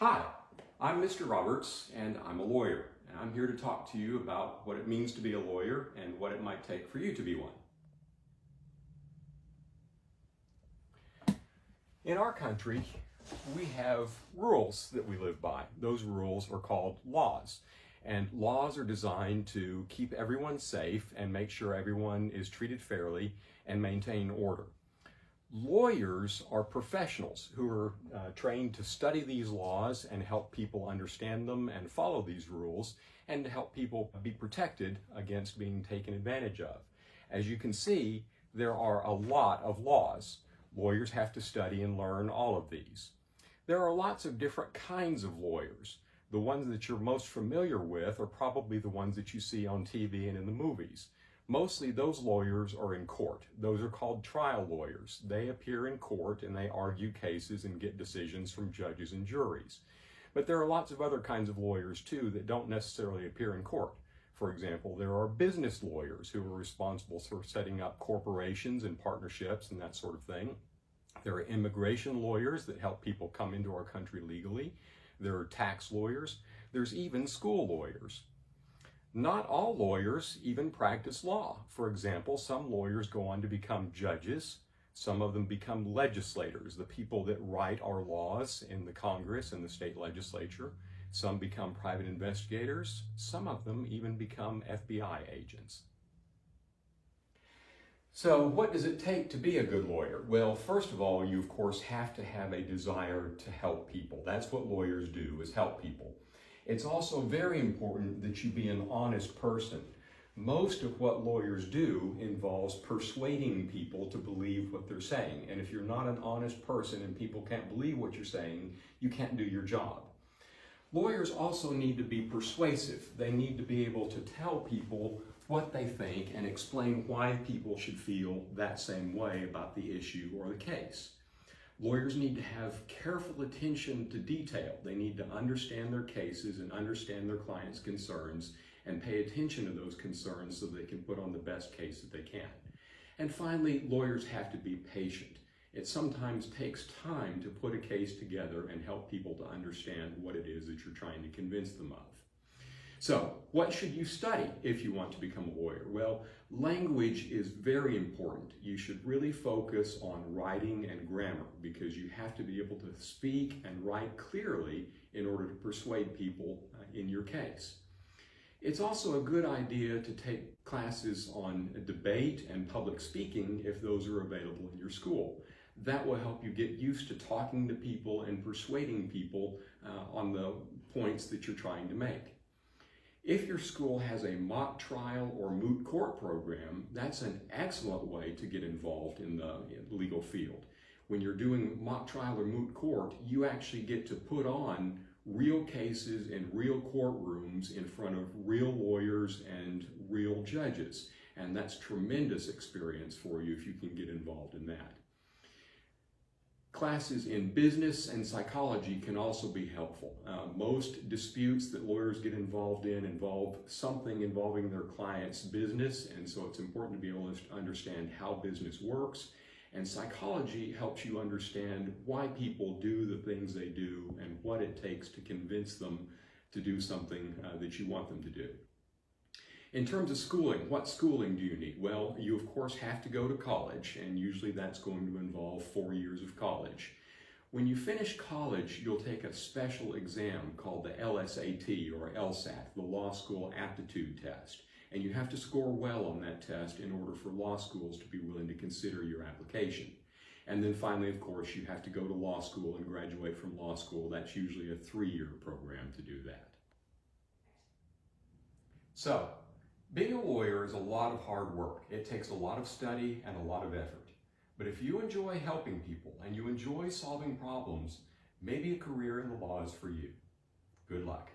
Hi, I'm Mr. Roberts, and I'm a lawyer, and I'm here to talk to you about what it means to be a lawyer and what it might take for you to be one. In our country, we have rules that we live by. Those rules are called laws, and laws are designed to keep everyone safe and make sure everyone is treated fairly and maintain order. Lawyers are professionals who are trained to study these laws and help people understand them and follow these rules, and to help people be protected against being taken advantage of. As you can see, there are a lot of laws. Lawyers have to study and learn all of these. There are lots of different kinds of lawyers. The ones that you're most familiar with are probably the ones that you see on TV and in the movies. Mostly those lawyers are in court. Those are called trial lawyers. They appear in court and they argue cases and get decisions from judges and juries. But there are lots of other kinds of lawyers too that don't necessarily appear in court. For example, there are business lawyers who are responsible for setting up corporations and partnerships and that sort of thing. There are immigration lawyers that help people come into our country legally. There are tax lawyers. There's even school lawyers. Not all lawyers even practice law. For example, some lawyers go on to become judges. Some of them become legislators, the people that write our laws in the Congress and the state legislature. Some become private investigators. Some of them even become FBI agents. So what does it take to be a good lawyer? Well, first of all, you of course have to have a desire to help people. That's what lawyers do, is help people. It's also very important that you be an honest person. Most of what lawyers do involves persuading people to believe what they're saying. And if you're not an honest person and people can't believe what you're saying, you can't do your job. Lawyers also need to be persuasive. They need to be able to tell people what they think and explain why people should feel that same way about the issue or the case. Lawyers need to have careful attention to detail. They need to understand their cases and understand their clients' concerns and pay attention to those concerns so they can put on the best case that they can. And finally, lawyers have to be patient. It sometimes takes time to put a case together and help people to understand what it is that you're trying to convince them of. So, what should you study if you want to become a lawyer? Well, language is very important. You should really focus on writing and grammar because you have to be able to speak and write clearly in order to persuade people in your case. It's also a good idea to take classes on debate and public speaking if those are available in your school. That will help you get used to talking to people and persuading people on the points that you're trying to make. If your school has a mock trial or moot court program, that's an excellent way to get involved in the legal field. When you're doing mock trial or moot court, you actually get to put on real cases in real courtrooms in front of real lawyers and real judges. And that's tremendous experience for you if you can get involved in that. Classes in business and psychology can also be helpful. Most disputes that lawyers get involved in involve something involving their client's business, and so it's important to be able to understand how business works. And psychology helps you understand why people do the things they do and what it takes to convince them to do something that you want them to do. In terms of schooling, what schooling do you need? Well, you of course have to go to college, and usually that's going to involve 4 years of college. When you finish college, you'll take a special exam called the LSAT or LSAT, the Law School Aptitude Test. And you have to score well on that test in order for law schools to be willing to consider your application. And then finally, of course, you have to go to law school and graduate from law school. That's usually a 3-year program to do that. So, being a lawyer is a lot of hard work. It takes a lot of study and a lot of effort. But if you enjoy helping people and you enjoy solving problems, maybe a career in the law is for you. Good luck.